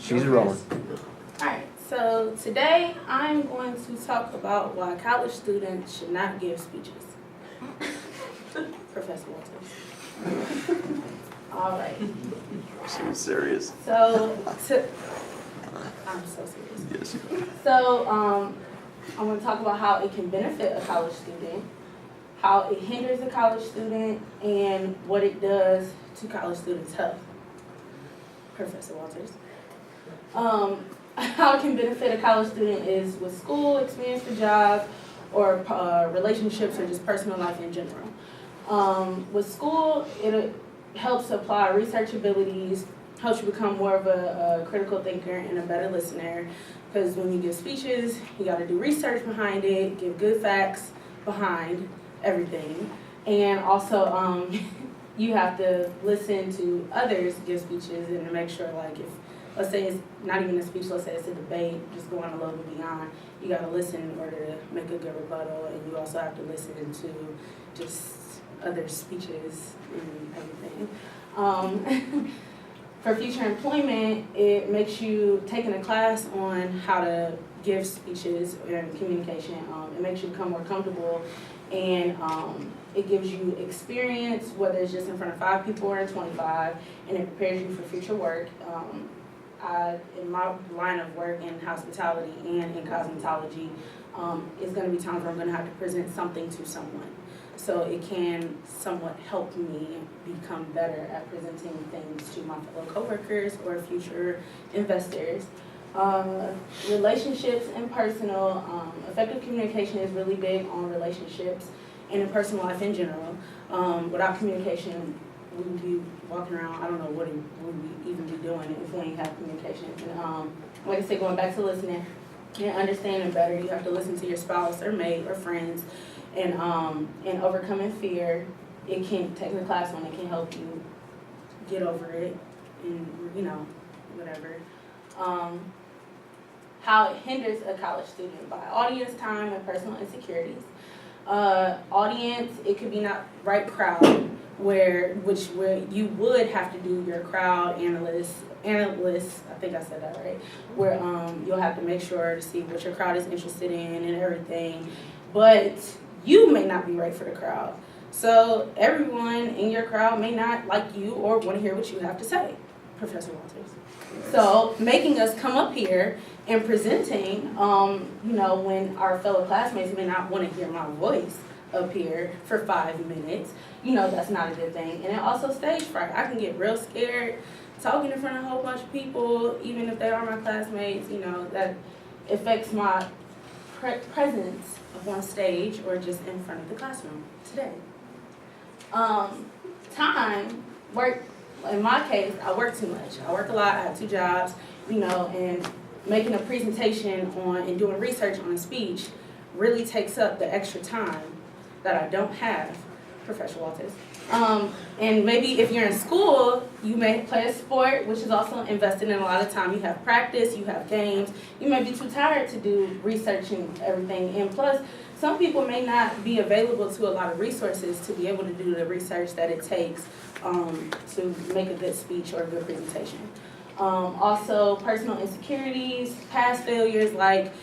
She's rolling. Alright, so today I'm going to talk about why college students should not give speeches. Professor Walters. Alright. She's serious. So, I'm so serious. Yes, you are. So, I'm going to talk about how it can benefit a college student, how it hinders a college student, and what it does to college students' health. Professor Walters. How it can benefit a college student is with school, experience for jobs, or relationships, or just personal life in general. With school, it helps apply research abilities, helps you become more of a critical thinker and a better listener. Because when you give speeches, you got to do research behind it, give good facts behind everything. And also, you have to listen to others give speeches and to make sure, like, if, let's say it's not even a speech, let's say it's a debate, just going a little bit beyond, you got to listen in order to make a good rebuttal, and you also have to listen to just other speeches and everything. For future employment, it makes you taking a class on how to give speeches and communication. It makes you become more comfortable, and it gives you experience, whether it's just in front of 5 people or in 25, and it prepares you for future work. In my line of work in hospitality and in cosmetology, it's going to be times where I'm going to have to present something to someone. So it can somewhat help me become better at presenting things to my fellow coworkers or future investors. Relationships and personal, effective communication is really big on relationships and in personal life in general. Without communication, we would be walking around, I don't know what we would even be doing if we ain't have communication. And like I said, going back to listening and understanding better, you have to listen to your spouse or mate or friends. And overcoming fear, it can, taking the class on it can help you get over it and, whatever. How it hinders a college student by audience time and personal insecurities. Audience, it could be not right crowd, where you would have to do your crowd analysis, I think I said that right, where you'll have to make sure to see what your crowd is interested in and everything, but you may not be right for the crowd. So everyone in your crowd may not like you or want to hear what you have to say, Professor Walters. So making us come up here and presenting, when our fellow classmates may not want to hear my voice up here for 5 minutes, that's not a good thing. And then also stage fright. I can get real scared talking in front of a whole bunch of people, even if they are my classmates, that affects my presence up on stage or just in front of the classroom today. Time, work, in my case, I work too much. I work a lot, I have 2 jobs, and making a presentation on and doing research on a speech really takes up the extra time that I don't have, Professor Walters. And maybe if you're in school, you may play a sport, which is also invested in a lot of time. You have practice, you have games. You may be too tired to do research and everything. And plus, some people may not be available to a lot of resources to be able to do the research that it takes to make a good speech or a good presentation. Also, personal insecurities, past failures, like,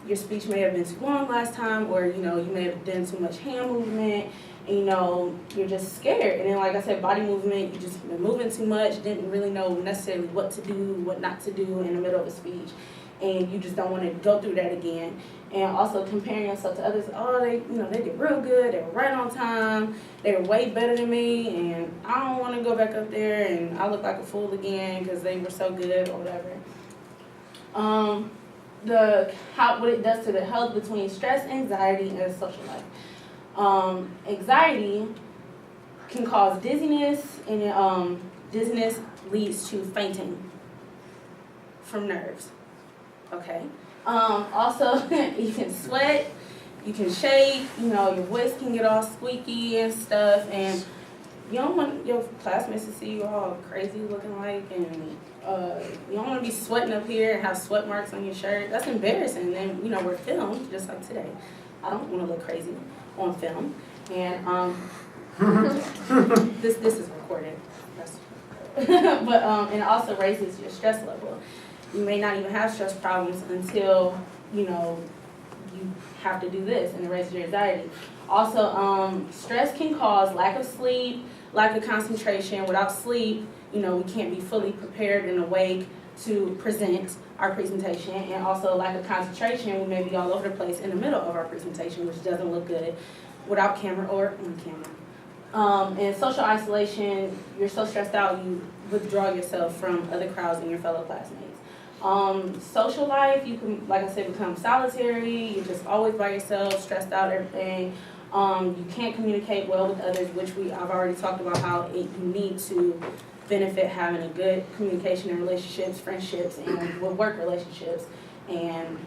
your speech may have been too long last time, or, you may have done too much hand movement, and, you're just scared. And then, like I said, body movement, you just been moving too much, didn't really know necessarily what to do, what not to do in the middle of a speech, and you just don't want to go through that again. And also comparing yourself to others, they did real good, they were right on time, they were way better than me, and I don't want to go back up there and I look like a fool again because they were so good or whatever. What it does to the health between stress, anxiety, and social life. Anxiety can cause dizziness, and dizziness leads to fainting from nerves. Okay. Also, you can sweat, you can shake, your voice can get all squeaky and stuff, and you don't want your classmates to see you all crazy looking like, and you don't want to be sweating up here and have sweat marks on your shirt. That's embarrassing. And we're filmed just like today. I don't want to look crazy on film. And this is recorded. but and it also raises your stress level. You may not even have stress problems until, you know, you have to do this, and it raises your anxiety. Also, stress can cause lack of sleep, lack of concentration. Without sleep, you know, we can't be fully prepared and awake to present our presentation, and also lack of concentration. We may be all over the place in the middle of our presentation, which doesn't look good without camera or on camera. And social isolation, you're so stressed out, you withdraw yourself from other crowds and your fellow classmates. Social life, you can, like I said, become solitary. You're just always by yourself, stressed out, everything. You can't communicate well with others, which I've already talked about how you need to benefit having a good communication in relationships, friendships, and with work relationships. And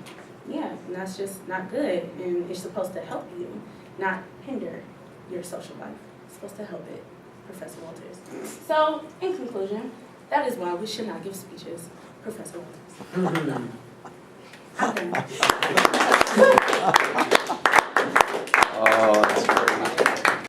yeah, and that's just not good. And it's supposed to help you, not hinder your social life. It's supposed to help it, Professor Walters. So, in conclusion, that is why we should not give speeches, Professor Walters. I'm done.